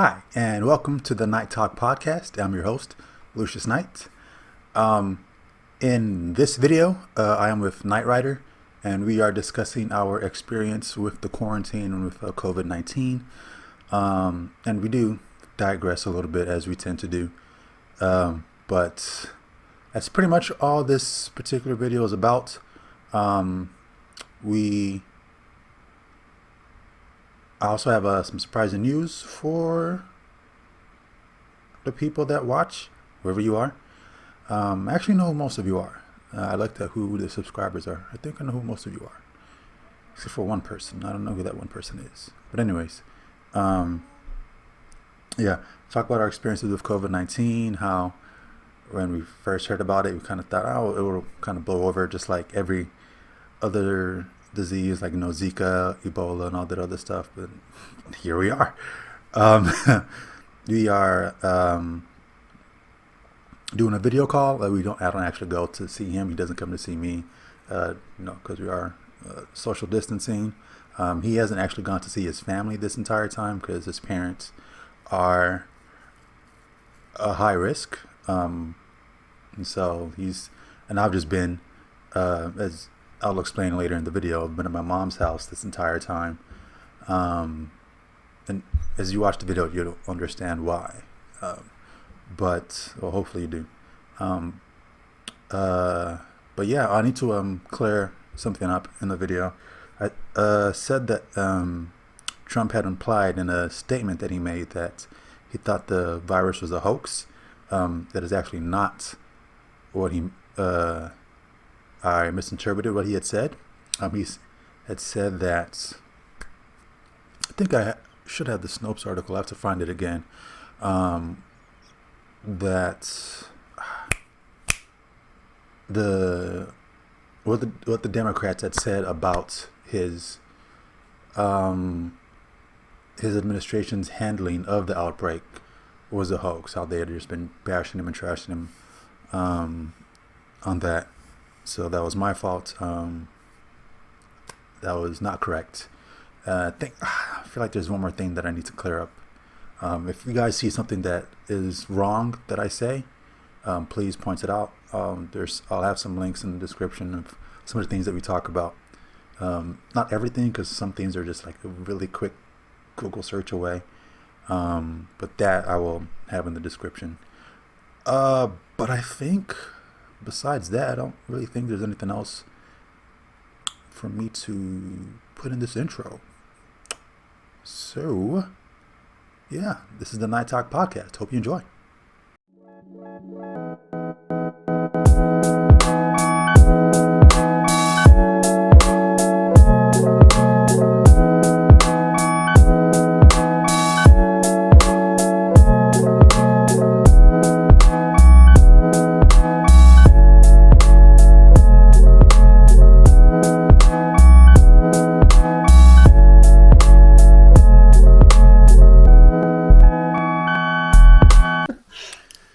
Hi, and welcome to the Night Talk podcast. I'm your host, Lucius Knight. In this video, I am with Knight Rider, and we are discussing our experience with the quarantine and with COVID-19. And we do digress a little bit, as we tend to do. But that's pretty much all this particular video is about. We I also have some surprising news for the people that watch, wherever you are. I actually know who most of you are. I looked at who the subscribers are. I think I know who most of you are, except for one person. I don't know who that one person is. But anyways, yeah, talk about our experiences with COVID-19, how when we first heard about it, we kind of thought, oh, it will kind of blow over just like every other disease, like Zika, Ebola, and all that other stuff. But here we are. We are doing a video call. I don't actually go to see him. He doesn't come to see me, because we are social distancing. He hasn't actually gone to see his family this entire time because his parents are a high risk. And I've just been, as I'll explain later in the video, I've been at my mom's house this entire time. And as you watch the video, you'll understand why. But hopefully you do. But yeah, I need to clear something up in the video. I said that Trump had implied in a statement that he made that he thought the virus was a hoax. That is actually not what he... I misinterpreted what he had said. He had said that... I think I should have the Snopes article. I have to find it again. That what the Democrats had said about his administration's handling of the outbreak was a hoax. How they had just been bashing him and trashing him on that. So that was my fault. That was not correct. I feel like there's one more thing that I need to clear up. If you guys see something that is wrong that I say, please point it out. I'll have some links in the description of some of the things that we talk about. Not everything, because some things are just like a really quick Google search away. But that I will have in the description. But I think besides that, I don't really think there's anything else for me to put in this intro. So, yeah, this is the Night Talk podcast. Hope you enjoy.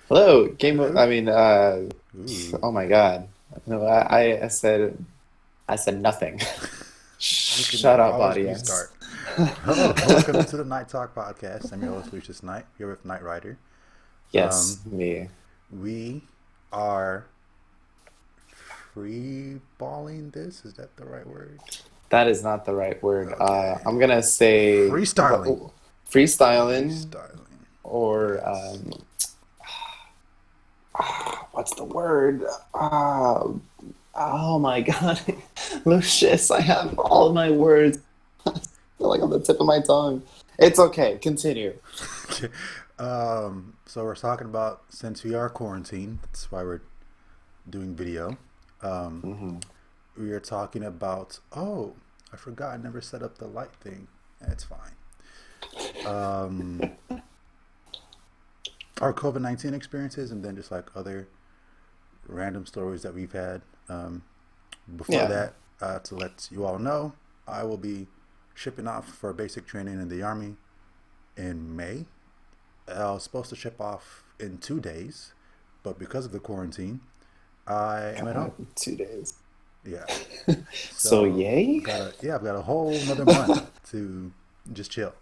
Hello, Hello. oh my God. No, I said nothing. We can Shut up, always audience. restart. Hello, welcome to the Night Talk podcast. I'm your host, Lucius Knight, here with Knight Rider. Yes, me. We are free balling this. Is that the right word? That is not the right word. Okay. I'm gonna say Freestyling. freestyling, Freestyling. or what's the word? Oh my God, Lucius, I have all of my words. They're like on the tip of my tongue. It's okay. Continue. Okay. So we're talking about, since we are quarantined, that's why we're doing video. hmm We are talking about, oh, I forgot, I never set up the light thing. It's fine. Um, our COVID-19 experiences, and then just like other random stories that we've had. Before Yeah. that, to let you all know, I will be shipping off for basic training in the Army in May. I was supposed to ship off in 2 days, but because of the quarantine, I am at home. 2 days. Yeah. So So yay? I've got a whole another month to just chill.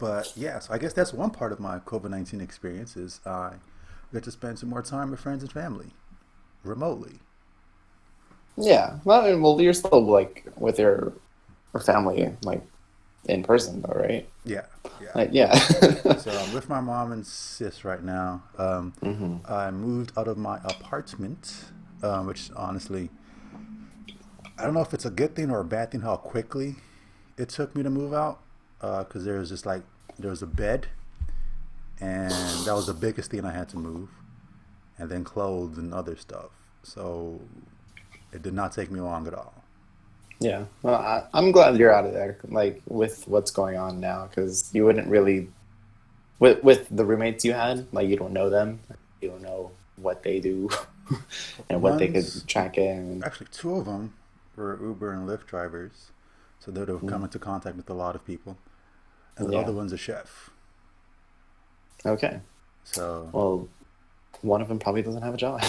But yeah, so I guess that's one part of my COVID-19 experience is I get to spend some more time with friends and family remotely. Yeah. Well, you're still like with your family, like in person, though, right? Yeah, yeah. Yeah. So I'm with my mom and sis right now. Hmm. I moved out of my apartment, which honestly, I don't know if it's a good thing or a bad thing how quickly it took me to move out. Because there was just like, there was a bed, and that was the biggest thing I had to move, and then clothes and other stuff. So it did not take me long at all. Yeah. Well, I'm glad you're out of there, like with what's going on now, because you wouldn't really with the roommates you had, like you don't know them, you don't know what they do and what they One's could track in. actually two of them were Uber and Lyft drivers, so they would have come Mm, into contact with a lot of people. And the yeah. other one's a chef. Okay. So Well, one of them probably doesn't have a job,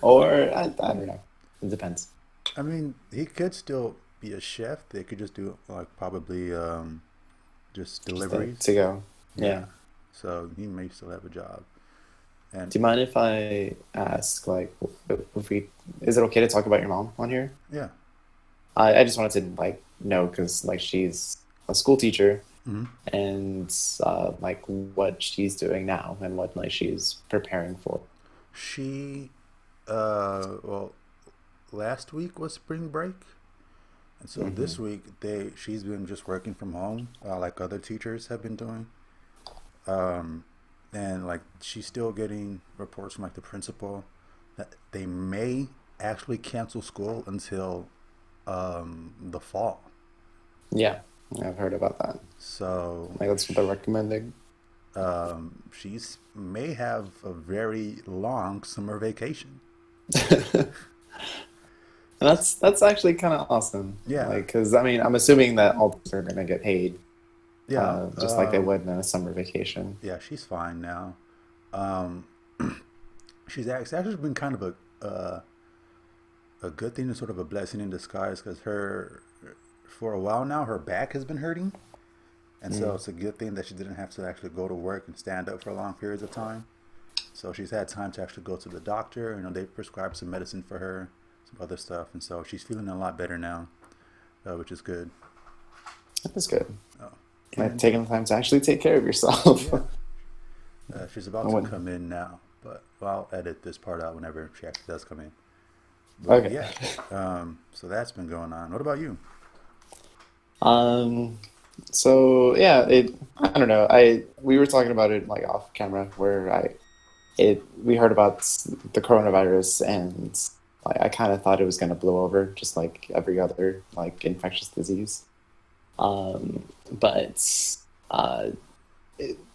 or I don't know. It depends. I mean, he could still be a chef. They could just do like probably just Just deliveries. to go. Yeah. Yeah. So he may still have a job. And Do you mind if I ask, like, if we, is it okay to talk about your mom on here? yeah. I just wanted to like know because like she's a school teacher Hmm. and like what she's doing now and what like she's preparing for. She, well, last week was spring break, and so Hmm. this week she's been just working from home, like other teachers have been doing. Um, and like she's still getting reports from like the principal that they may actually cancel school until the fall. Yeah, I've heard about that. So Like that's what they're recommending. she's may have a very long summer vacation. And that's actually kind of awesome. Yeah, Like, because I mean, I'm assuming that all these are gonna get paid, yeah, just like they would in a summer vacation. yeah. She's fine now. Um, it's actually been kind of a good thing and sort of a blessing in disguise because her for a while now her back has been hurting, and so Mm. it's a good thing that she didn't have to actually go to work and stand up for long periods of time. So she's had time to actually go to the doctor. You know, they prescribed some medicine for her, some other stuff, and so she's feeling a lot better now, which is good. That's good. Oh. Like And taking the time to actually take care of yourself. yeah, she's about to When- come in now, but well, I'll edit this part out whenever she actually does come in. But Okay. yeah, so that's been going on. What about you? Um, so yeah, I don't know. We were talking about it like off camera where we heard about the coronavirus and like I kind of thought it was going to blow over just like every other like infectious disease. But uh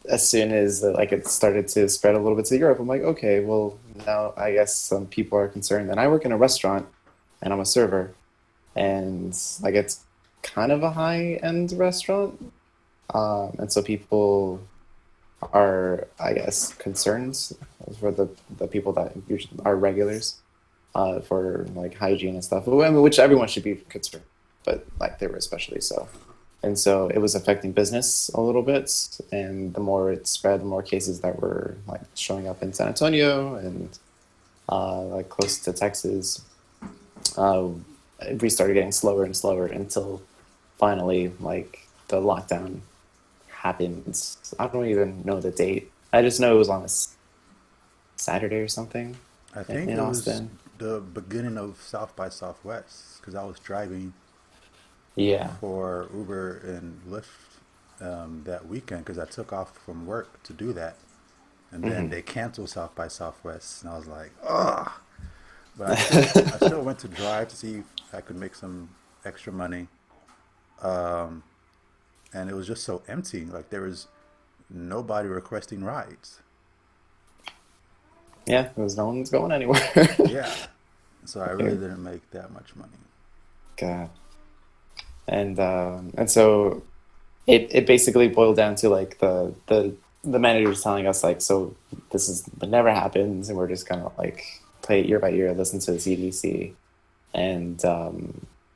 as soon as like it started to spread a little bit to Europe, I'm like, okay, well now I guess some people are concerned. And I work in a restaurant and I'm a server and like it's kind of a high end restaurant. And so people are, I guess, concerned for the people that usually are regulars for like hygiene and stuff, I mean, which everyone should be concerned, but like they were especially so. And so it was affecting business a little bit, and the more it spread, the more cases that were like showing up in San Antonio and like close to Texas. Uh, we started getting slower and slower until finally, like the lockdown happened. I don't even know the date. I just know it was on a Saturday or something I think in it was Austin. the beginning of South by Southwest because I was driving Yeah. for Uber and Lyft that weekend because I took off from work to do that, and then Hmm. they canceled South by Southwest, and I was like, ugh. But I still went to drive to see if I could make some extra money, um, and it was just so empty. Like there was nobody requesting rides. Yeah, because no one's going anywhere. Yeah, so I really Okay. didn't make that much money. God. And so it basically boiled down to like the managers telling us like, so this is what never happens, and we're just gonna like play it year by year, listen to the CDC, and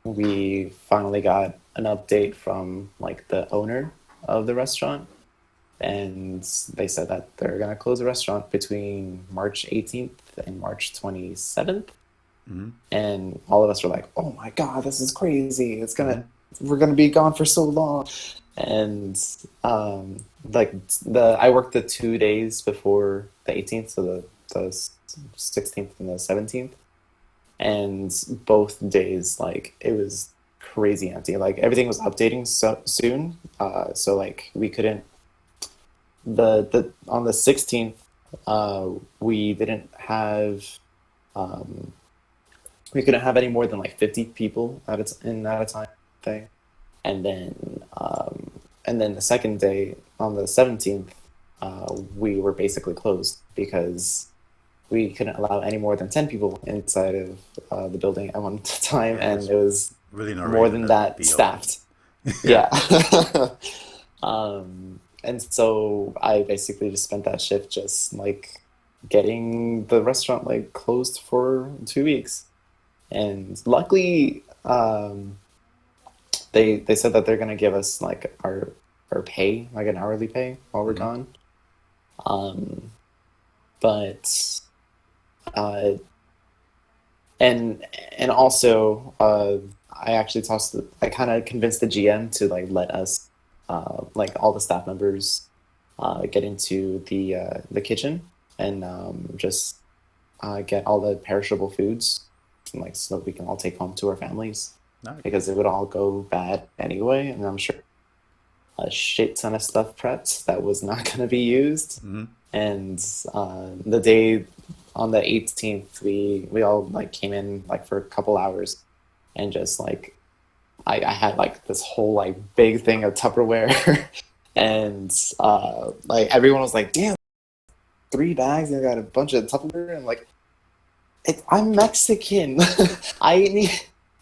we finally got an update from like the owner of the restaurant, and they said that they're gonna close the restaurant between March 18th and March 27th. Mm-hmm. And all of us were like, "Oh my God, this is crazy! Mm-hmm. We're gonna be gone for so long." And like the I worked the 2 days before the 18th, so the 16th and the 17th, and both days like it was crazy empty. Like everything was updating so soon, so like we couldn't the on the 16th, we didn't have um, we couldn't have any more than like 50 people at a time thing. And then the second day on the 17th, we were basically closed because we couldn't allow any more than 10 people inside of the building at one time, Yeah, and there's it was really no more reason than to that be open. staffed. Yeah. Yeah. And so I basically just spent that shift just like getting the restaurant like closed for 2 weeks. And luckily, they said that they're gonna give us like our pay, like an hourly pay while we're Mm-hmm. gone. Um, but uh, and and also I actually I kind of convinced the GM to like let us like all the staff members get into the kitchen and just get all the perishable foods, and, like so that we can all take home to our families Nice. because it would all go bad anyway, and I'm sure a shit ton of stuff prepped that was not going to be used. Mm-hmm. And the day on the 18th, we all like came in like for a couple hours and just like I had like this whole like big thing of Tupperware, and like everyone was like, "Damn, 3 bags! And I got a bunch of Tupperware." And like, I'm Mexican. I need,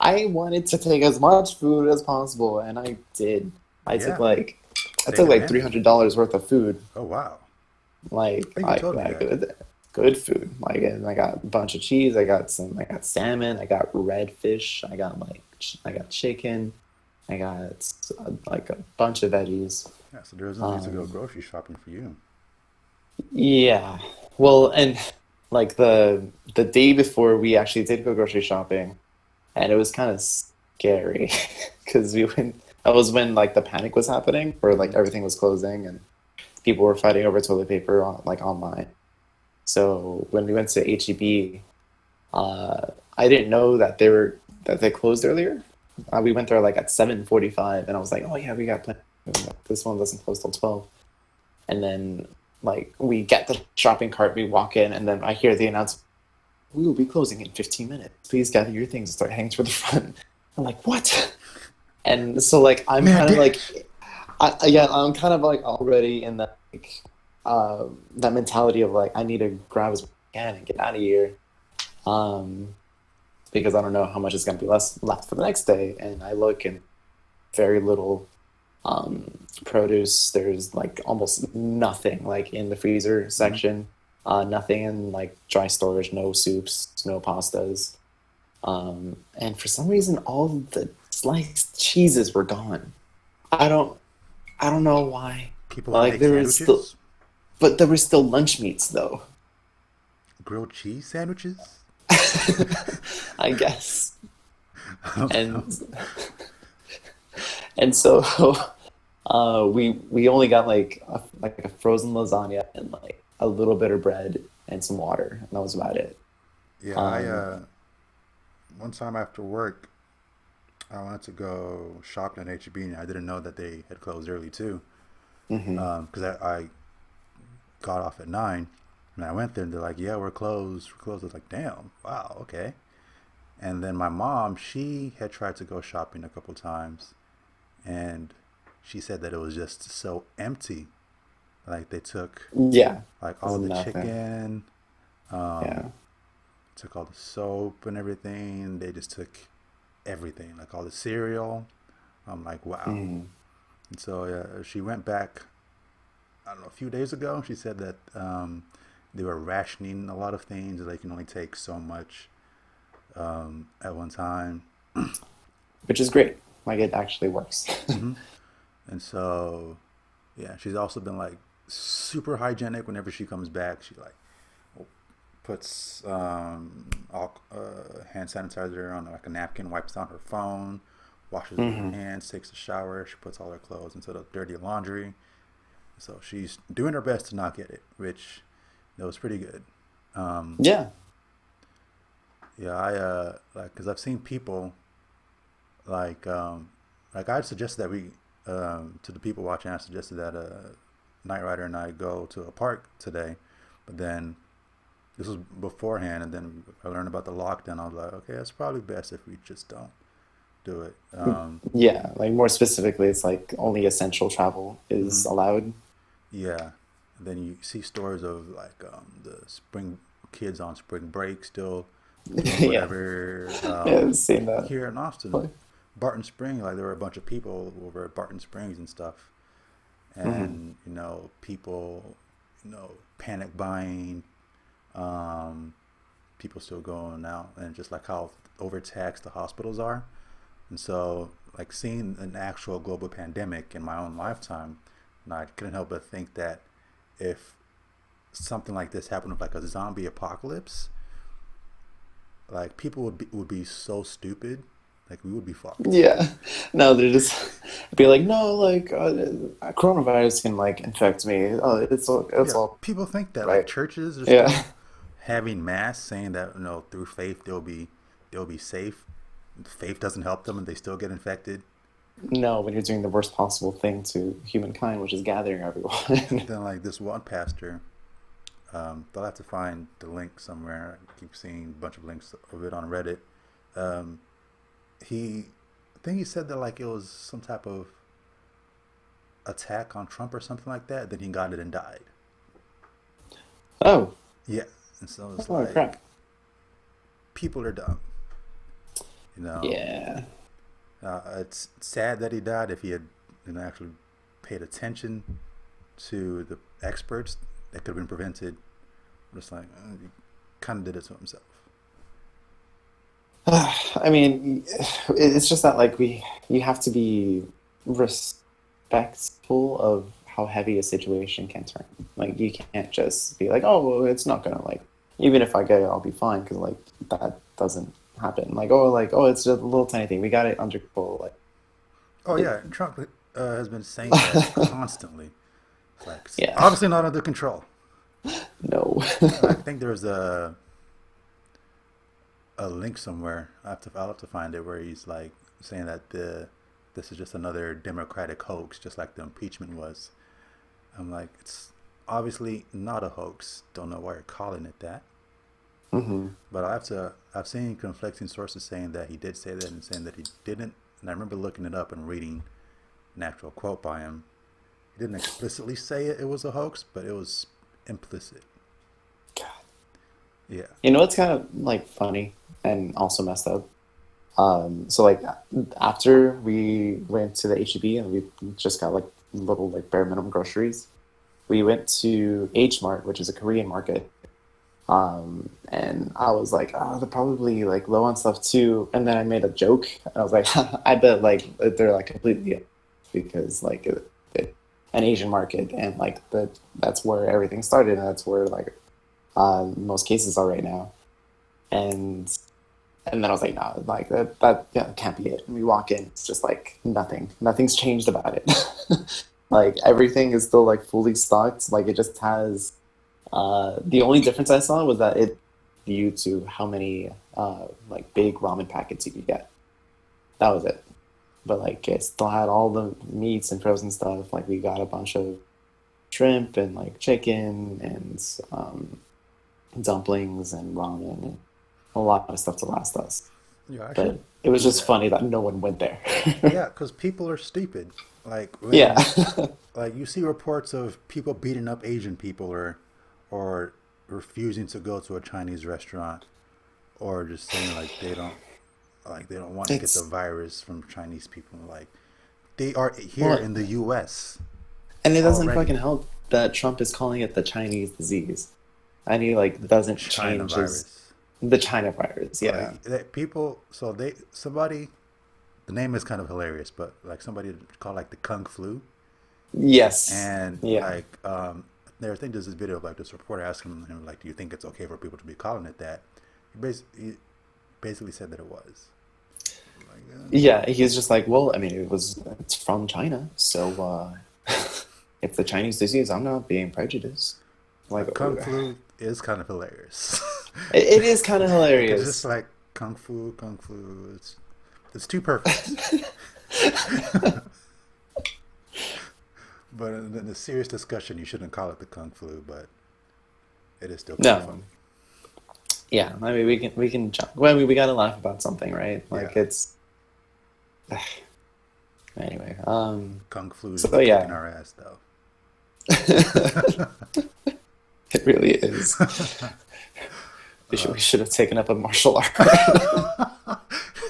I wanted to take as much food as possible, and I did. I took Yeah. like I Take took like three advantage. hundred dollars worth of food, Oh wow. like I think you told me like that. good food. Like, and I got a bunch of cheese. I got salmon. I got red fish. I got like I got chicken. I got like a bunch of veggies. Yeah. So there was no need to go Um, grocery shopping for you. yeah. Well, and like the day before we actually did go grocery shopping, and it was kind of scary because we went. That was when like the panic was happening, where Mm-hmm. like everything was closing and people were fighting over toilet paper on like online. So when we went to HEB, I didn't know that they closed earlier. We went there like at 7:45, and I was like, "Oh yeah, we got plenty. This one doesn't close till 12." And then like we get the shopping cart, we walk in, and then I hear the announcement, "We will be closing in 15 minutes. Please gather your things and start heading toward the front." I'm like, "What?" And so like I'm Man, kind of damn. like, again, I'm kind of like already in that like that mentality of like I need to grab as much as I can and get out of here. Um, because I don't know how much is going to be left for the next day. And I look and very little produce. There's like almost nothing like in the freezer Mm-hmm. section. Nothing in like dry storage. No soups. No pastas. And for some reason, all the sliced cheeses were gone. I don't. I don't know why. People want to Like make there was still, sandwiches. but there were still lunch meats though. Grilled cheese sandwiches. I guess. I don't know. And so we only got like a frozen lasagna and like a little bit of bread and some water, and that was about it. Yeah, I Um, one time after work, I wanted to go shopping at HEB, and I didn't know that they had closed early too. mhm. Because I got off at 9, and I went there, and they're like, "Yeah, we're closed. We're closed." I was like, "Damn, wow, okay." And then my mom, she had tried to go shopping a couple times, and she said that it was just so empty. Like they took Yeah, like all there's of the nothing. chicken, um, Yeah. took all the soap and everything. They just took everything, like all the cereal. I'm like, wow. Mhm. And so she went back, I don't know, a few days ago. She said that they were rationing a lot of things. They can only take so much at one time. Which is great. Like it actually works. Hmm. And so, Yeah, she's also been like super hygienic whenever she comes back. She like puts hand sanitizer on like a napkin, wipes down her phone, washes her Hmm. hands, takes a shower. She puts all her clothes into the dirty laundry. So she's doing her best to not get it, which was pretty good. Um, Yeah. yeah, I like because I've seen people like I suggested that we to the people watching. I suggested that Knight Rider and I go to a park today, but then this was beforehand, and then I learned about the lockdown. I was like, okay, it's probably best if we just don't do it. Yeah, like more specifically, it's like only essential travel is Mhm. allowed. Yeah, and then you see stories of like the spring kids on spring break still doing Yeah, whatever. yeah, I've seen that. Here in Austin, Barton Spring, like there were a bunch of people over at Barton Springs and stuff, Hmm. and people, panic buying, um, people still going out, and just like how overtaxed the hospitals are. And so, like seeing an actual global pandemic in my own lifetime, and I couldn't help but think that if something like this happened with like a zombie apocalypse, like people would be so stupid, like we would be fucked. Yeah, no, they're just be like, no, like coronavirus can like infect me. Oh, it's Yeah, all people think that like right. churches are Yeah, still having mass, saying that through faith they'll be safe. Faith doesn't help them, and they still get infected. no, when you're doing the worst possible thing to humankind, which is gathering everyone. And then like this one pastor, they'll have to find the link somewhere. I keep seeing a bunch of links of it on Reddit. Um, he, I think he said that like it was some type of attack on Trump or something like that. Then he got it and died. Oh, Yeah, and so it's oh like crap. people are dumb. You know, Yeah. it's sad that he died. If he had actually paid attention to the experts, that could have been prevented. Just like he kind of did it to himself. I mean, it's just that like you have to be respectful of how heavy a situation can turn. Like you can't just be like, oh, well, it's not gonna like, even if I get it, I'll be fine because like that doesn't happen. Like oh, it's just a little tiny thing. We got it under control. Like Oh it, yeah, Trump has been saying that constantly. It's like it's yeah, obviously not under control. no, I think there's a link somewhere. I'll have to find it where he's like saying that this is just another Democratic hoax, just like the impeachment was. I'm like, it's obviously not a hoax. Don't know why you're calling it that. hmm But I've seen conflicting sources saying that he did say that and saying that he didn't. And I remember looking it up and reading an actual quote by him. He didn't explicitly say it was a hoax, but it was implicit. God. Yeah. You know what's kind of like funny and also messed up. So like after we went to the HEB and we just got like little like bare minimum groceries, we went to H Mart, which is a Korean market. And I was like, oh, they're probably like low on stuff too. And then I made a joke. I was like, I bet like they're like completely because like an Asian market and like that's where everything started and that's where like most cases are right now. And and then I was like, no, like that yeah, can't be it. And we walk in, it's just like nothing's changed about it. Like everything is still like fully stocked. Like it just has the only difference I saw was that it due to how many like big ramen packets you could get. That was it. But like it still had all the meats and frozen stuff. Like we got a bunch of shrimp and like chicken and dumplings and ramen and a lot of stuff to last us. Yeah, I should But it was do just that. funny that no one went there. Yeah, because people are stupid. Like Yeah. when like you see reports of people beating up Asian people or refusing to go to a Chinese restaurant or just saying they don't want to get the It's virus from Chinese people. Like they are here well, in the U.S. and it doesn't already. fucking help that Trump is calling it the Chinese disease. And he like The doesn't China change his virus. the China virus. Yeah. People. So somebody. The name is kind of hilarious, but like somebody called like the Kung Flu. Yes. And Yeah. like I think there's this video of like this reporter asking him like, do you think it's okay for people to be calling it that? He basically said that it was. Like, Yeah, he's just like, well, I mean, it's from China, so if the Chinese disease, I'm not being prejudiced. Like, Kung Flu is kind of hilarious. it is kind of Because it's just hilarious. like Kung Fu. It's too perfect. But in a serious discussion, you shouldn't call it the Kung Flu, but it is still kind of No, funny. yeah, I mean, we can. Well, I mean, we gotta laugh about something, right? Yeah, Like it's anyway. Kung Flu is So kicking yeah, our ass though. it really is. We uh, should have taken up a martial art.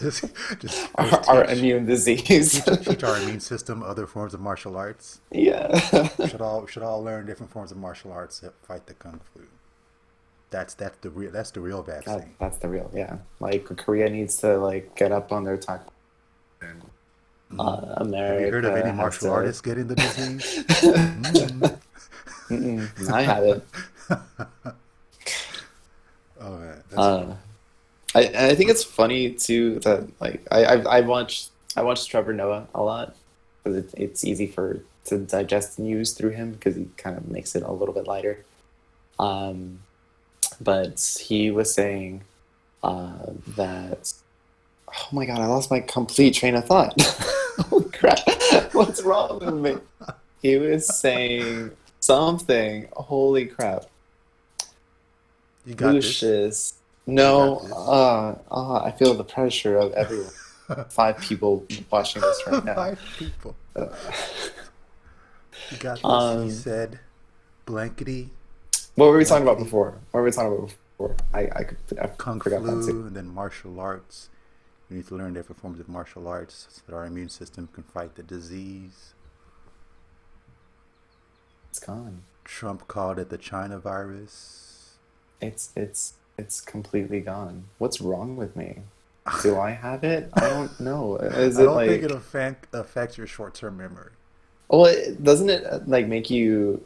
just, just Our immune disease. teach our immune system other forms of martial arts. Yeah. Should all learn different forms of martial arts that fight the Kung Flu. That's the real vaccine. That's the real, yeah. Like Korea needs to like get up on their taco, and Have you heard of any America has martial to. artists getting the disease? Mm. I haven't. Oh man, that's Uh, funny. I think it's funny too that like I watched Trevor Noah a lot because it's easy for to digest news through him because he kind of makes it a little bit lighter. Um, but he was saying that oh my God, I lost my complete train of thought. Holy crap. What's wrong with me? He was saying something. Holy crap. You got this. Lucius. You got No, this. I feel the pressure of everyone. Five people watching this right now. Five people. Uh, You got this. He Um, said, blankety, what were we talking about blankety, before? What were we talking about before? I Kung forgot that too. Flu, and then martial arts. We need to learn different forms of martial arts so that our immune system can fight the disease. It's gone. Trump called it the China virus. It's completely gone. What's wrong with me? Do I have it? I don't know. Is I it don't think it like, affects your short-term memory. well, doesn't it like make you,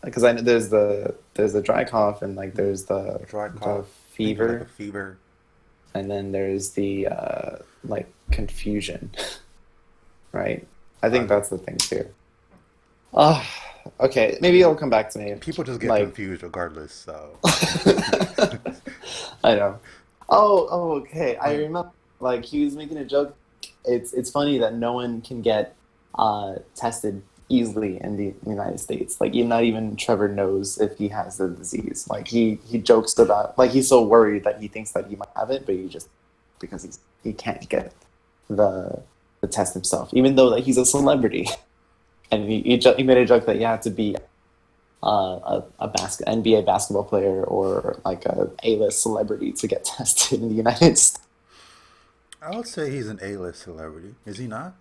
because I know there's the dry cough and like there's Dry the cough, maybe like a fever fever. and then there's the like confusion, right? I think Uh, that's the thing too. Ah, okay, maybe it'll come back to me. People just get Like, confused regardless. So, I know. Oh, okay. I and remember. Like he was making a joke. It's funny that no one can get tested easily in the United States. Like not even Trevor knows if he has the disease. Like he jokes about like he's so worried that he thinks that he might have it, but he just because he can't get the the test himself, even though like he's a celebrity. And he made a joke that you have to be NBA basketball player or like a A-list celebrity to get tested in the United States. I would say he's an A-list celebrity. Is he not?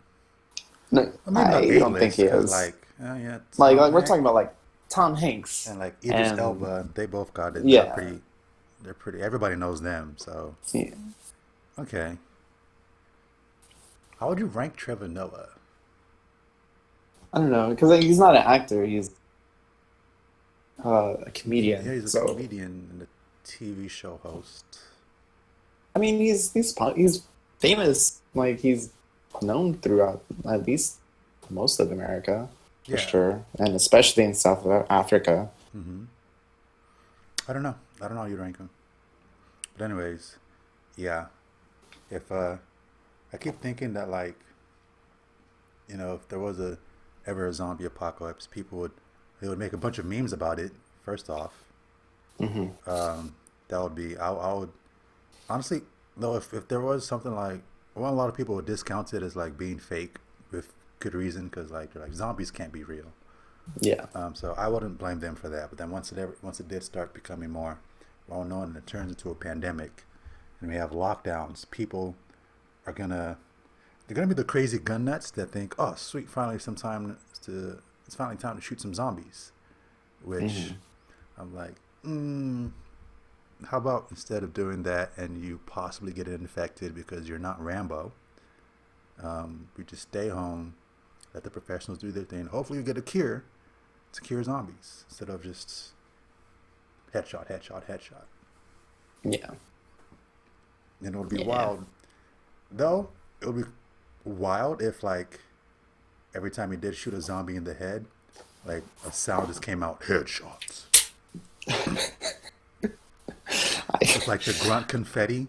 No, Well, maybe not I don't think A-list, he because is. like, yeah, Like Tom we're talking Hanks about like Tom Hanks and like Idris and Elba, they both got it. They're yeah, pretty. They're pretty. Everybody knows them. So yeah. okay, how would you rank Trevor Noah? I don't know because like, he's not an actor. He's a Yeah, comedian. he's a So comedian and a TV show host. I mean, he's famous. Like he's known throughout at least most of America for Yeah. sure, and especially in South Africa. hmm I don't know. I don't know how you rank him. But anyways, yeah. If I keep thinking that like if there was a ever a zombie apocalypse, they would make a bunch of memes about it. First off, Hmm. that would be I would honestly though if there was something like well a lot of people would discount it as like being fake with good reason because like they're like zombies can't be real. Yeah. So I wouldn't blame them for that. But then once it did start becoming more well known and it turns into a pandemic and we have lockdowns, people are gonna they're gonna be the crazy gun nuts that think, oh sweet, it's finally time to shoot some zombies. Which Hmm. I'm like, how about instead of doing that and you possibly get infected because you're not Rambo, we just stay home Let the professionals do their thing. Hopefully, you get a cure to cure zombies instead of just headshot, headshot, headshot. Yeah. And it would be Yeah. wild. Though, it would be wild if, like, every time he did shoot a zombie in the head, like, a sound just came out, headshots. It's like the grunt confetti,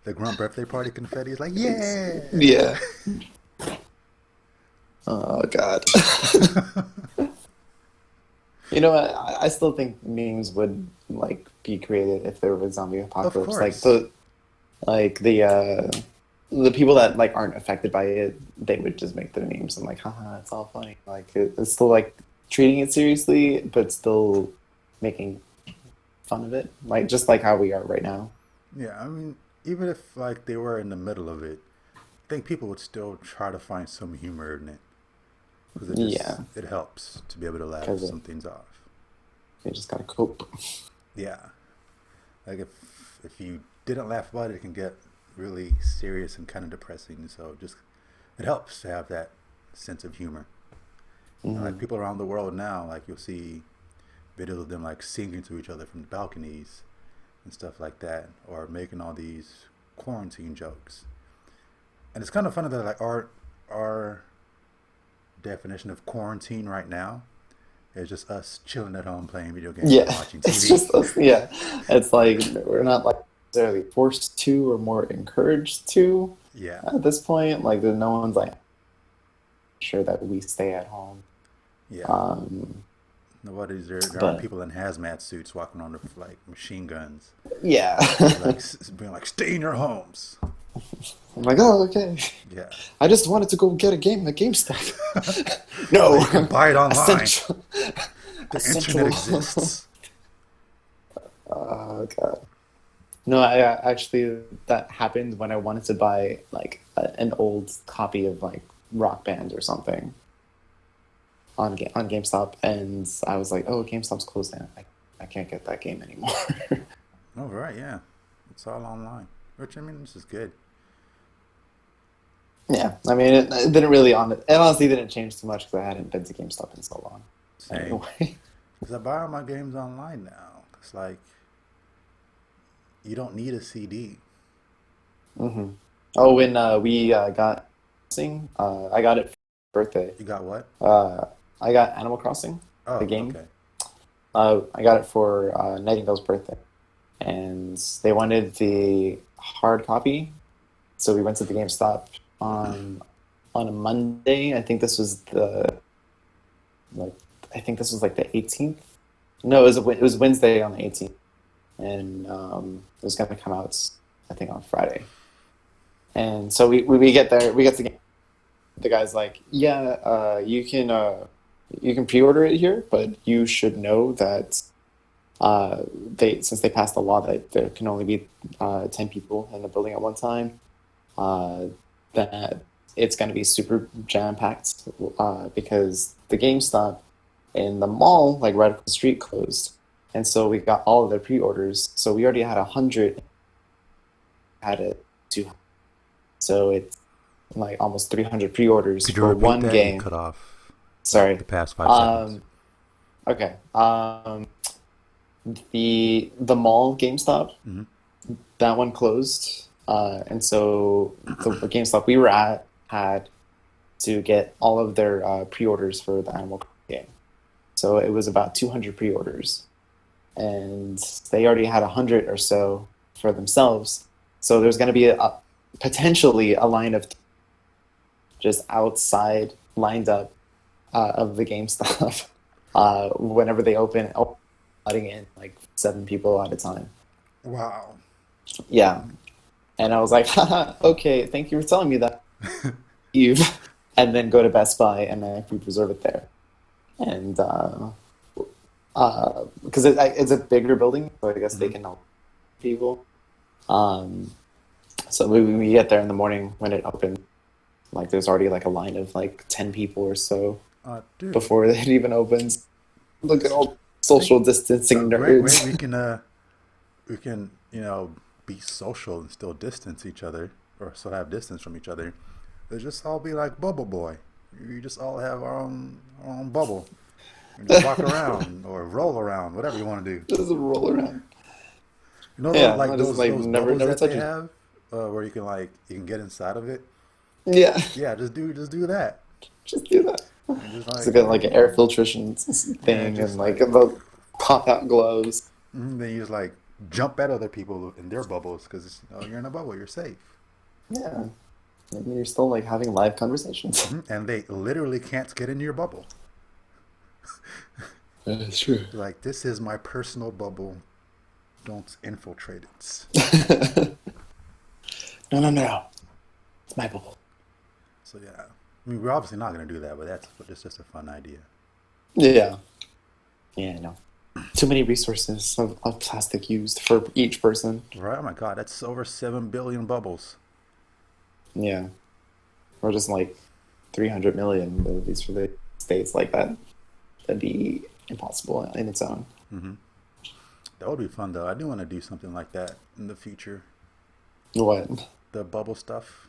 the grunt birthday party confetti. It's like, yeah! Yeah. Oh God. You know what? I still think memes would like be created if there was a zombie Of apocalypse. course. Like the people that like aren't affected by it, they would just make their memes and like, haha, it's all funny. Like it's still like treating it seriously, but still making fun of it. Like just like how we are right now. Yeah, I mean, even if, like, they were in the middle of it, I think people would still try to find some humor in it. Because Yeah, it helps to be able to laugh because some things off. you just gotta cope. Yeah. Like, if you didn't laugh about it, it can get really serious and kind of depressing. So just, it helps to have that sense of humor. And, like, Hmm. people around the world now, like, you'll see videos of them, like, singing to each other from the balconies and stuff like that, or making all these quarantine jokes. And it's kind of funny that, like, our definition of quarantine right now is just us chilling at home playing video games and Yeah, watching it's TV. just us. Yeah, it's like we're not like necessarily forced to or more encouraged to Yeah, at this point. Like, no one's like sure that we stay at home. yeah. Um, Nobody's there. There aren't but people in hazmat suits walking around with, like, machine guns, yeah, like, being like, "Stay in your homes." I'm like, oh, okay. Yeah, I just wanted to go get a game at GameStop. so No, you can buy it online. essential, The internet essential. exists. Oh God. No, I actually that happened when I wanted to buy like an old copy of like Rock Band or something on GameStop, and I was like, "Oh, GameStop's closed down. I can't get that game anymore." Oh right, yeah, it's all online. Which, I mean, this is good. Yeah, I mean, it didn't really it honestly didn't change too much because I hadn't been to GameStop in so long. Same, Anyway. because I buy all my games online now. It's like you don't need a CD. Hmm. Oh, when we got Crossing, I got it for birthday. You got what? Uh, I got Animal Crossing, the Oh, game. okay. I got it for Nightingale's birthday, and they wanted the hard copy, so we went to the GameStop on a Monday. I think this was the like I think this was like the 18th. No, it was Wednesday on the 18th, and it was gonna come out I think on Friday. And so we get there, we get to the guy's like, yeah, you can pre-order it here, but you should know that they since they passed a law that there can only be 10 people in the building at one time, uh, that it's going to be super jam-packed because the GameStop in the mall, like right up the street, closed. And so we got all of their pre-orders. So we already had 100, had it 200. So it's like almost 300 pre-orders Could you for repeat one that? You game. cut off like Sorry. the past 5 seconds. Um, okay. The mall GameStop, Hmm. that one closed. And so the GameStop we were at had to get all of their pre-orders for the Animal Crossing game. So it was about 200 pre-orders, and they already had 100 or so for themselves. So there's going to be potentially a line of just outside lined up of the GameStop whenever they open, letting in like 7 people at a time. Wow. Yeah, and I was like, haha, okay, thank you for telling me that. Eve, and then go to Best Buy and I pre-reserve it there. And because it's a bigger building, so I guess they Hmm. can help people. Um, so we get there in the morning when it opens. Like there's already like a line of like 10 people or so Dude, before it even opens. Look at it's, all I think social a distancing great way nerds. we can be social and still distance each other, or still have distance from each other. Is just all be like Bubble Boy. You just all have our own bubble. You just walk around or roll around, whatever you want to do. Just roll around. You know those Yeah, like I just like those never bubbles never that touch they it. have, where you can get inside of it. Yeah, Yeah, just do that. just do that. And just Just like get like an air filtration yeah, thing just and like like the pop out gloves. then you just like jump at other people in their bubbles because you're in a bubble, you're safe. Yeah, and you're still like having live conversations. And they literally can't get into your bubble. That is true. Like this is my personal bubble. Don't infiltrate it. No, no, no. It's my bubble. So yeah, I mean we're obviously not gonna do that, but that's just a fun idea. Yeah. Yeah, no. Too many resources of plastic used for each person. Right? Oh my god, that's over 7 billion bubbles. Yeah. Or just like 300 million of these for the states like that. That'd be impossible in its own. That would be fun though. I do want to do something like that in the future. What? The bubble stuff.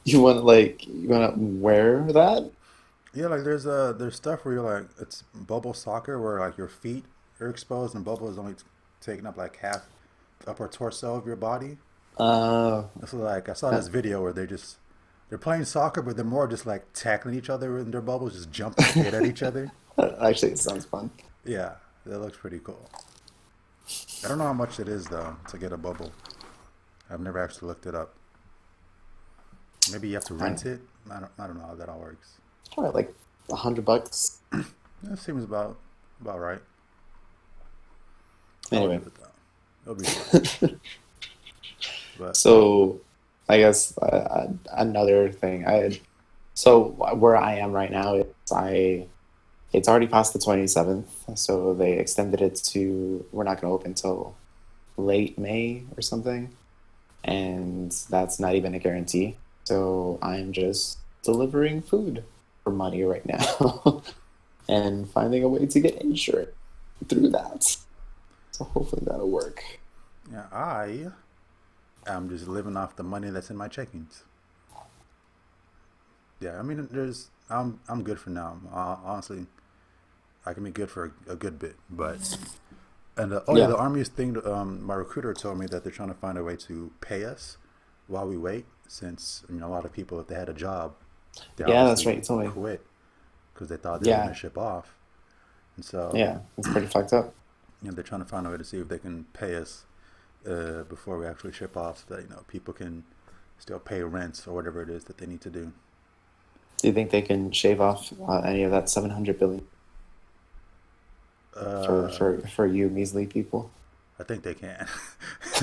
You want to wear that? Yeah, like there's stuff where you're like it's bubble soccer where like your feet are exposed and bubble is only taking up like half the upper torso of your body. Uh, So like I saw that, this video where they're playing soccer, but they're more just like tackling each other in their bubbles, just jumping straight at each other. that actually sounds fun. Yeah, that looks pretty cool. I don't know how much it is though to get a bubble. I've never actually looked it up. Maybe you have to I know. rent it. I don't know how that all works. Probably like $100. That seems about right. I'll Anyway, do it though. It'll be fun. But so I guess another thing. So where I am right now is it's already past the 27th, so they extended it to we're not going to open till late May or something, and that's not even a guarantee. So I'm just delivering food for money right now and finding a way to get insurance through that. So hopefully that'll work. yeah, I am just living off the money that's in my checkings. Yeah, I mean, I'm good for now. Honestly, I can be good for a good bit, but oh yeah, Yeah. the Army's thing. My recruiter told me that they're trying to find a way to pay us while we wait, since a lot of people, if they had a job, they Yeah, that's right. obviously You told me. quit because they thought they were going Yeah. to ship off, and so Yeah. It's pretty fucked up. they're trying to find a way to see if they can pay us before we actually ship off, so that people can still pay rents or whatever it is that they need to do. Do you think they can shave off any of that 700 billion Uh, for you measly people? I think they can. I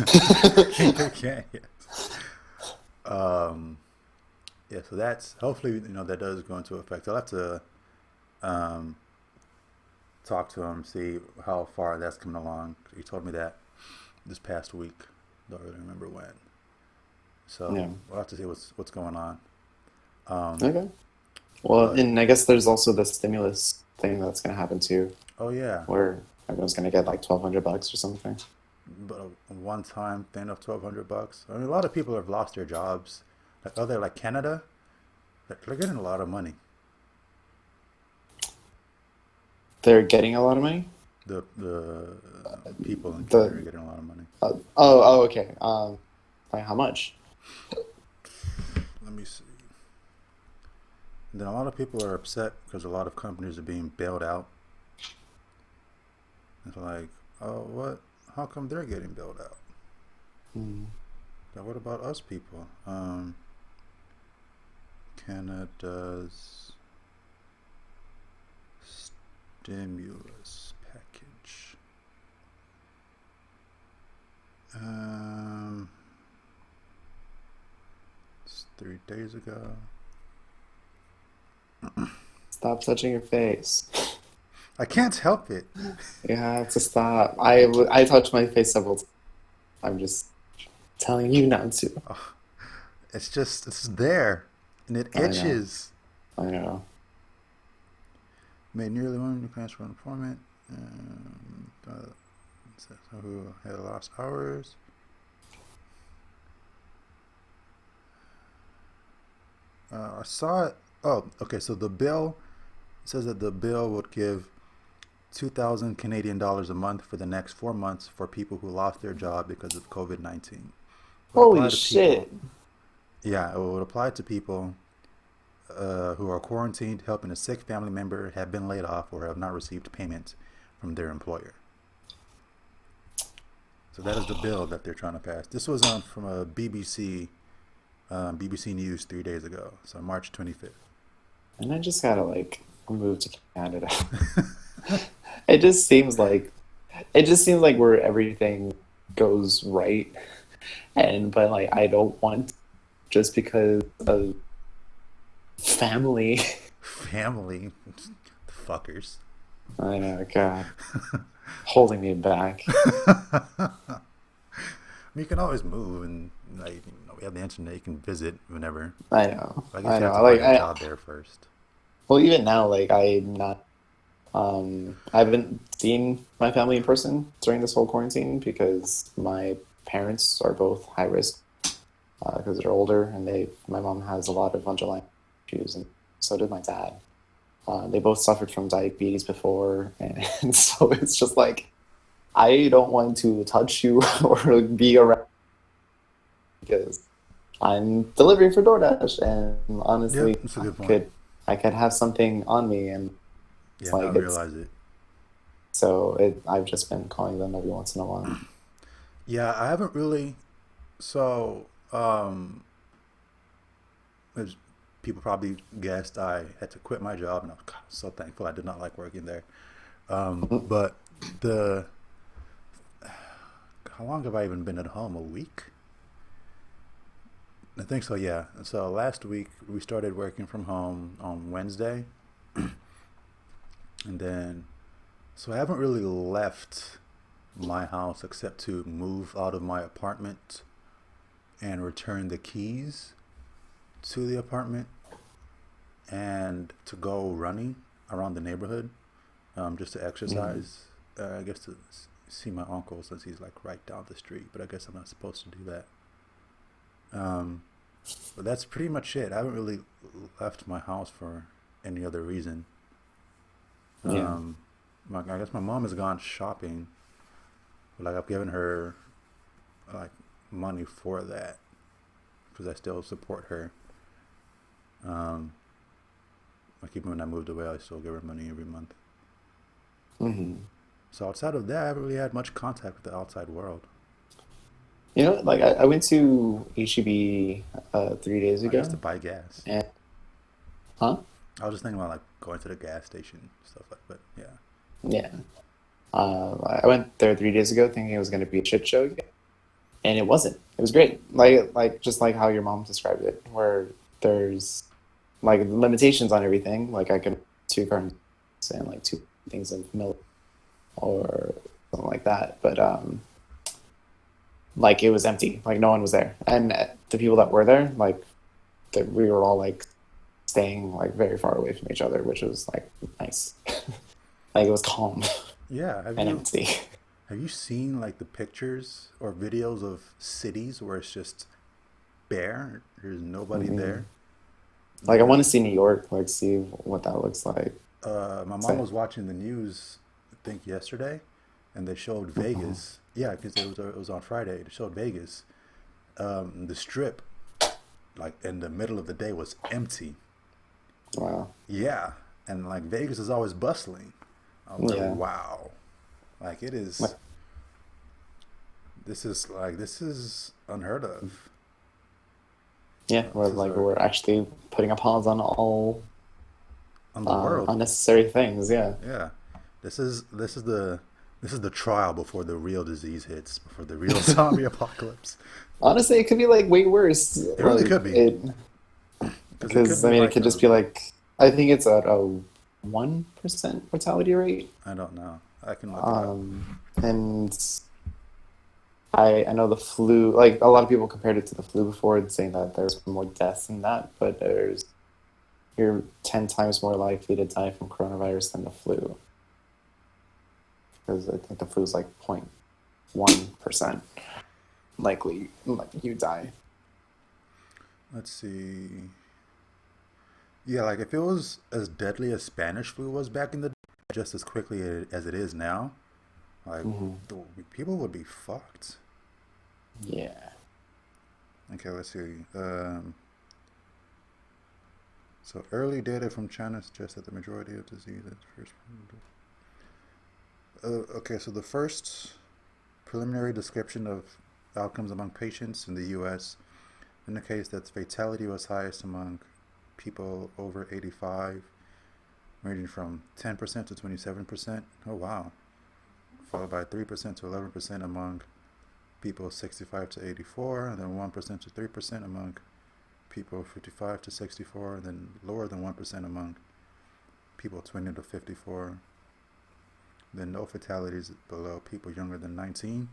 think they can. Yes. Um, yeah. So that's hopefully that does go into effect. I'll have to um, talk to him, see how far that's coming along. He told me that this past week. Don't really remember when. So Yeah. we'll have to see what's going on. Um, Okay. Well, but and I guess there's also the stimulus thing that's going to happen too, oh yeah, where everyone's going to get like $1,200 or something. but a one-time thing of $1,200. I mean, a lot of people have lost their jobs. Like other like Canada, they're getting a lot of money. They're getting a lot of money. The people in Canada are The getting a lot of money. okay. By how much? Let me see. And then a lot of people are upset because a lot of companies are being bailed out. It's like, oh, what? How come they're getting bailed out? Hmm. Now, what about us people? Canada's stimulus package. Um, it's 3 days ago. Stop touching your face. I can't help it. You have to stop. I touched my face several times. I'm just telling you not to. It's there, and it I know. itches. I know. Made nearly one transfer employment. Who had lost hours? I saw it Oh, okay. So the bill says that the bill would give 2,000 Canadian dollars a month for the next 4 months for people who lost their job because of COVID-19. Would Holy apply to people. shit. Yeah, it would apply to people who are quarantined, helping a sick family member, have been laid off, or have not received payment from their employer. So that is the bill that they're trying to pass. This was on from a BBC News 3 days ago, so March 25th. And I just gotta like move to Canada. It just seems like it just seems like where everything goes right. And but like I don't want just because of family. Family, fuckers. I know, God, holding me back. You can always move, and we have the internet. You can visit whenever. I know, I guess I you have know. to Like find a I, job there first. well, even now, like I'm not. I haven't seen my family in person during this whole quarantine because my parents are both high risk because they're older and my mom has a lot of underlying issues and so did my dad. They both suffered from diabetes before, and so it's just like I don't want to touch you or be around because I'm delivering for DoorDash, and Yep, honestly, that's a good point. I could have something on me, and it's Yeah, like not realize it. I've just been calling them every once in a while. Yeah, I haven't really. So, as people probably guessed, I had to quit my job, and I was so thankful. I did not like working there. But the how long have I even been at home? A week? I think so. Yeah. So last week we started working from home on Wednesday, and then so I haven't really left my house except to move out of my apartment and return the keys to the apartment and to go running around the neighborhood, just to Mm. exercise. I guess to see my uncle since he's like right down the street, but I guess I'm not supposed to do that. Um, but that's pretty much it. I haven't really left my house for any other reason. Yeah, Um, I guess my mom has gone shopping. But like I've given her like money for that because I still support her. Um, like even when I moved away, I still give her money every month. hmm. So outside of that, I haven't really had much contact with the outside world. You know, like I went to HEB 3 days I guess to ago, buy gas. and huh? I was just thinking about like going to the gas station stuff like. But yeah, Yeah, I went there 3 days ago thinking it was going to be a shit show, and it wasn't. It was great, like just like how your mom described it, where there's like limitations on everything. Like I can two cartons and like two things of milk or something like that, but like it was empty. Like no one was there, and the people that were there, like we were all like staying like very far away from each other, which was like nice. Like it was calm yeah. Have and you empty. have you seen like the pictures or videos of cities where it's just bare? There's nobody Mm-mm. there. Like I The want to see New York, like see what that looks like. My mom So, was watching the news, I think yesterday, and they showed mhm. Vegas. Yeah, because it was on Friday. They showed Vegas. The strip, like in the middle of the day, was empty. Wow. Yeah, and like Vegas is always bustling. I was like, Yeah. wow, like it is. Like, This is unheard of. yeah, we're This is like our we're actually putting a pause on all on the world. unnecessary things. Yeah. Yeah, this is the trial before the real disease hits, before the real zombie apocalypse. Honestly, it could be like way worse. It really Like could be, it, because it could because I be mean, it like could just a be like I think it's at a 1% mortality rate. I don't know. I can look it up. And I know the flu. Like a lot of people compared it to the flu before, and saying that there's more deaths in that, but you're 10 times more likely to die from coronavirus than the flu because I think the flu is like 0.1% likely like you die. Let's see. Yeah, like if it was as deadly as Spanish flu was back in the day, just as quickly as it is now, like Hmm. the, people would be fucked. Yeah. Okay, let's see. So early data from China suggests that the majority of diseases first. Okay, so the first preliminary description of outcomes among patients in the U.S. indicates that fatality was highest among people over 85, ranging from 10% to 27%. Oh wow! Followed by 3% to 11% among people 65 to 84, and then 1% to 3% among people 55 to 64, and then lower than 1% among people 20 to 54. Then no fatalities below people younger than 19.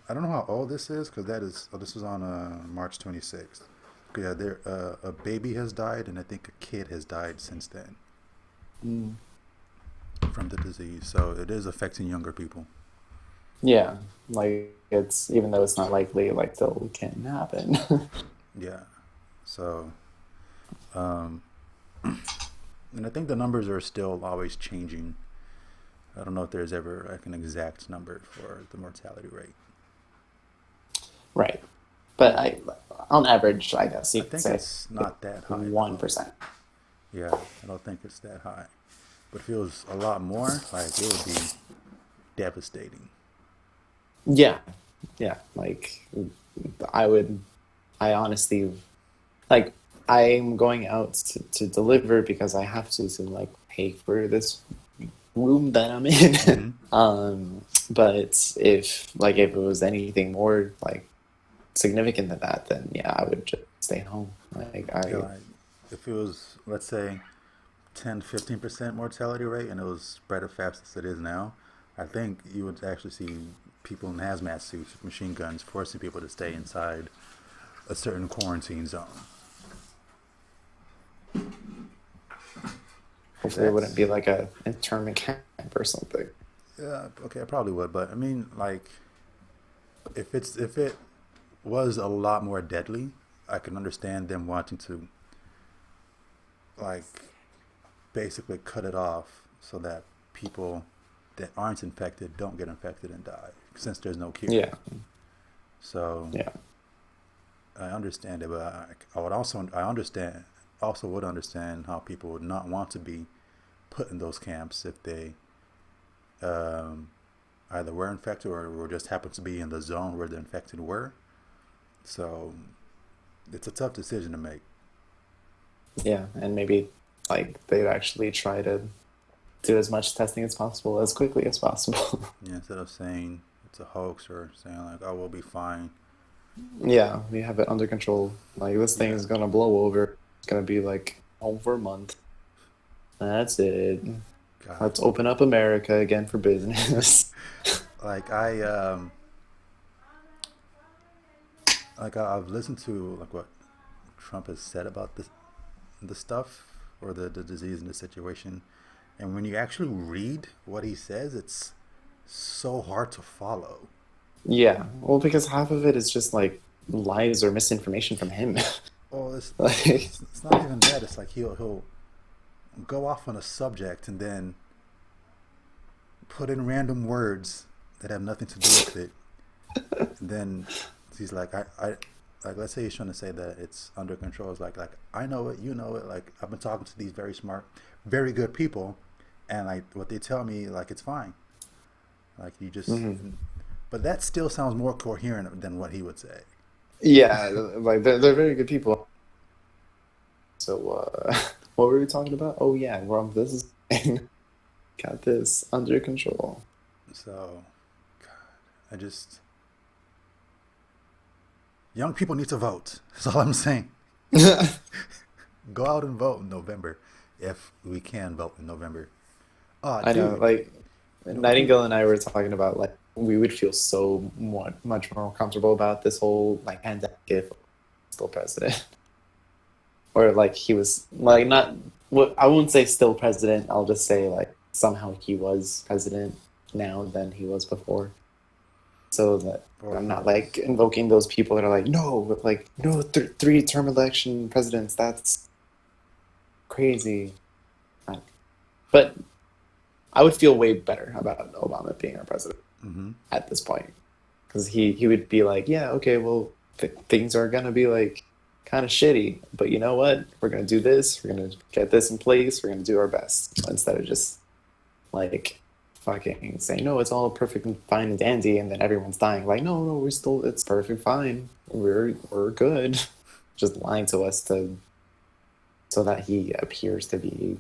I don't know how old this is because that is. Oh, this was on March 26th. Yeah, there a baby has died, and I think a kid has died since then Mm. from the disease. So it is affecting younger people. Yeah. Like it's even though it's not likely, like still can happen. Yeah. So, um, and I think the numbers are still always changing. I don't know if there's ever like an exact number for the mortality rate. Right. But on average, I guess I you could think say it's not that high though. 1%. Yeah, I don't think it's that high. But if it was a lot more, like it would be devastating. Yeah. Yeah. Like I would, I honestly, like, I'm going out to deliver because I have to like pay for this room that I'm in. Mm-hmm. But if it was anything more like significant than that, then yeah, I would just stay home. Like Yeah, I, like if it was, let's say, 10, 15% mortality rate and it was spread as fast as it is now, I think you would actually see people in hazmat suits with machine guns forcing people to stay inside a certain quarantine zone. hopefully it wouldn't be That's like a internment camp or something. okay. I probably would, but I mean, like, if it was a lot more deadly, I can understand them wanting to like basically cut it off so that people that aren't infected don't get infected and die since there's no cure. Yeah. So Yeah. I understand it, but I would also I understand also would understand how people would not want to be put in those camps if they um, either were infected or just happened to be in the zone where the infected were. So it's a tough decision to make. Yeah. And maybe like they'd actually try to do as much testing as possible as quickly as possible. Yeah, instead of saying it's a hoax or saying like, "Oh, we'll be fine." Yeah, we have it under control. Like this thing Yeah, is gonna blow over. It's gonna be like home for a month. That's it. God. Let's open up America again for business. Like I've listened to like what Trump has said about this the stuff or the disease and the situation, and when you actually read what he says, it's so hard to follow. Yeah, well, because half of it is just like lies or misinformation from him. Oh, Like, it's not even that. It's like he'll go off on a subject and then put in random words that have nothing to do with it. And then he's like, I like let's say he's trying to say that it's under control. It's like I know it, you know it. Like I've been talking to these very smart, very good people, and like what they tell me, like it's fine. Like you just, mhm. but that still sounds more coherent than what he would say. Yeah, like they're very good people. So, what were we talking about? Oh yeah, we're on this is got this under control. So, God, I just young people need to vote. That's all I'm saying. Go out and vote in November, if we can vote in November. Oh, I know, dude, like dude. Nightingale and I were talking about like we would feel so much more comfortable about this whole like pandemic if he was still president, or like he was like not. What I won't say still president. I'll just say like somehow he was president now than he was before, so that Or I'm if it not like was, invoking those people that are like no, but like no three-term election presidents. That's crazy. Uh, But I would feel way better about Obama being our president Hmm. at this point, because he would be like, yeah, okay, well, things are gonna be like kind of shitty, but you know what? We're gonna do this. We're gonna get this in place. We're gonna do our best instead of just like fucking saying, no, it's all perfect and fine and dandy, and then everyone's dying. Like, no, no, we're still, it's perfect, fine. We're good. Just lying to us to so that he appeals to be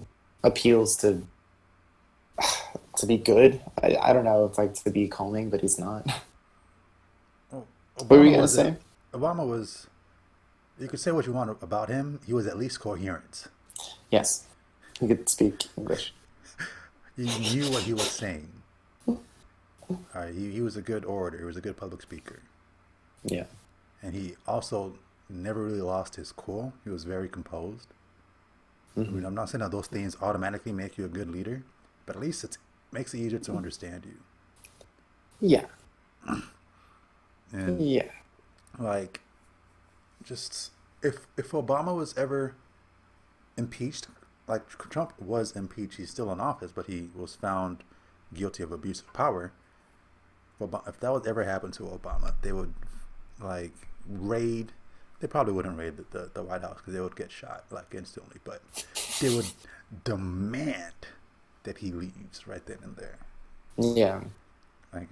good. I don't know. It's like to be calming, but he's not. Well, What were Obama you gonna wasn't. say? Obama was. You could say what you want about him. He was at least coherent. Yes, he could speak English. He knew what he was saying. He was a good orator. He was a good public speaker, Yeah. and he also never really lost his cool. He was very composed. I Hmm. mean, I'm not saying that those things automatically make you a good leader, but at least it makes it easier to understand you. Yeah. And Yeah. like, just if Obama was ever impeached, like Trump was impeached, he's still in office, but he was found guilty of abuse of power. If that would ever happen to Obama, they would like raid. They probably wouldn't raid the White House because they would get shot like instantly, but they would demand that he leaves right then and there. Yeah. Like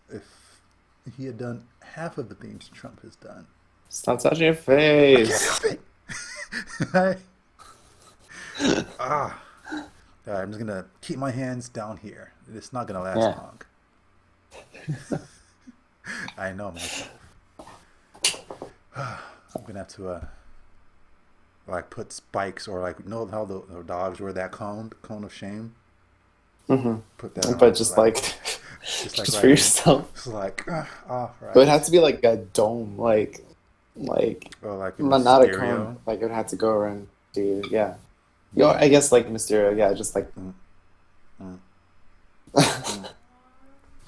if he had done half of the things Trump has done, Stop touching your I can't face. help it. I, ah, I'm just gonna keep my hands down here. It's not gonna last Yeah. long. I know myself. I'm gonna have to like put spikes or like, you know how the dogs wear that cone of shame. Hmm. Put that But on, just like like, just like just for right here. yourself. It's like, But it had right. to be like a dome, like Or like a not a cone. Mysterio. Like it would have to go around to yeah. Yo, I guess like Mysterio. Yeah, just like Mm, mm,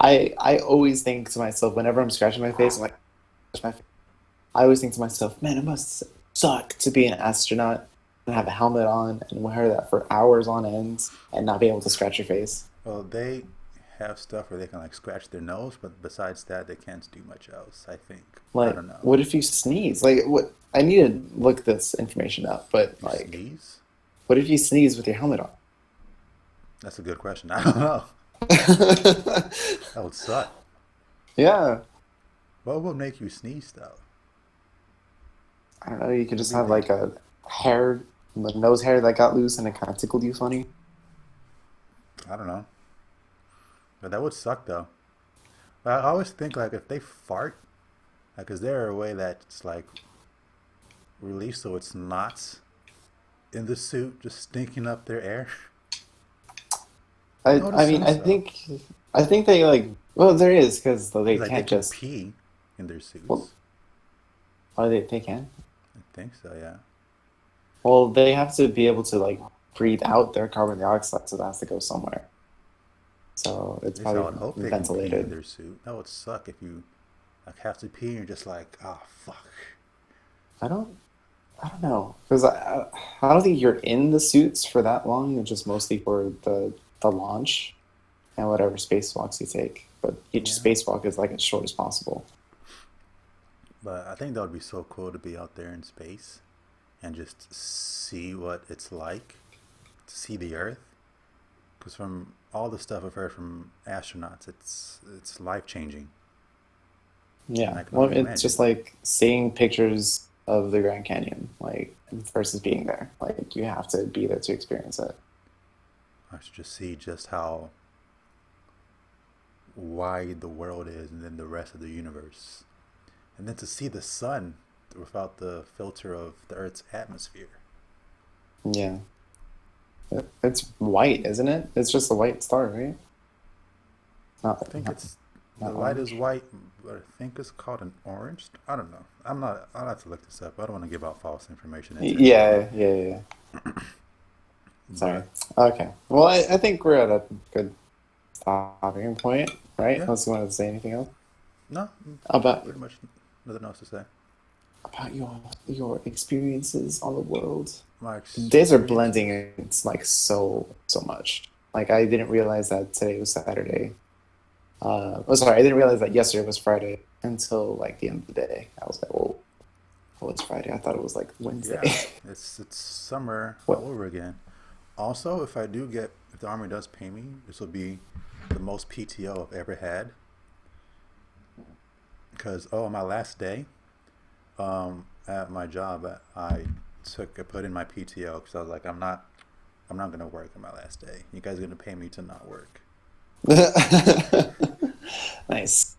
mm. I always think to myself whenever I'm scratching my face, I'm like, scratch my face. I always think to myself, man, it must suck to be an astronaut and have a helmet on and wear that for hours on end and not be able to scratch your face. Well, they have stuff where they can like scratch their nose, but besides that, they can't do much else. I think. I Like, don't know. what if you sneeze? Like, what? I need to look this information up, but You like, sneeze? what if you sneeze with your helmet on? That's a good question. I don't know. That would suck. Yeah, What would make you sneeze though? I don't know. You could What would just be have the? like a hair, nose hair that got loose and it kind of tickled you funny. I don't know. But that would suck though. But I always think like if they fart, like is there a way that's like released so it's not in the suit just stinking up their air? I would I mean, assume so. I think they like. Well, there is because they Because like they can't can just. pee in their Well, suits. oh, they can. I think so. Yeah. Well, they have to be able to like breathe out their carbon dioxide, so that has to go somewhere. So it's At least I probably would hope they can pee in ventilated. their suit. That would suck if you like have to pee and you're just like, oh fuck. I don't. I don't know because I don't think you're in the suits for that long. It's just mostly for the launch and whatever spacewalks you take. But each Yeah. spacewalk is like as short as possible. But I think that would be so cool to be out there in space and just see what it's like to see the Earth. Because from all the stuff I've heard from astronauts, it's life changing, and Yeah. I can Well, only it's just imagine. like seeing pictures of the Grand Canyon, like versus being there. Like you have to be there to experience it. I should just see just how wide the world is, and then the rest of the universe, and then to see the sun without the filter of the Earth's atmosphere. Yeah. It's white, isn't it? It's just a white star, right? I think Not, it's the not light is orange. white, but I think it's called an orange. I don't know. I'm not. I'll have to look this up. I don't want to give out false information intentionally. Yeah, yeah, yeah. Sorry. But Okay. Well, I think we're at a good stopping point, right? yeah, Unless you wanted to say anything else no, about. pretty much nothing else to say. about your experiences on the world. My The days are experience. blending. It's like so much. Like I didn't realize that today was Saturday. Oh, sorry, I didn't realize that yesterday was Friday until like the end of the day. I was like, oh, it's Friday. I thought it was like Wednesday. Yeah, it's summer What? all over again. Also, if the army does pay me, this will be the most PTO I've ever had. Because on my last day, at my job, I put in my PTO because I was like, I'm not gonna work on my last day. You guys are gonna pay me to not work. Nice.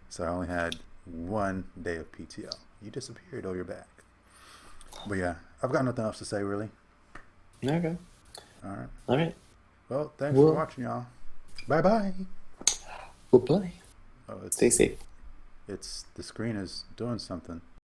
So I only had 1 day of PTO. You disappeared. Oh, you're back. But yeah, I've got nothing else to say really. Okay. All right. All right. Well, thanks for Well, watching, y'all. Bye bye. we'll play. Oh, Stay safe. it's the screen is doing something.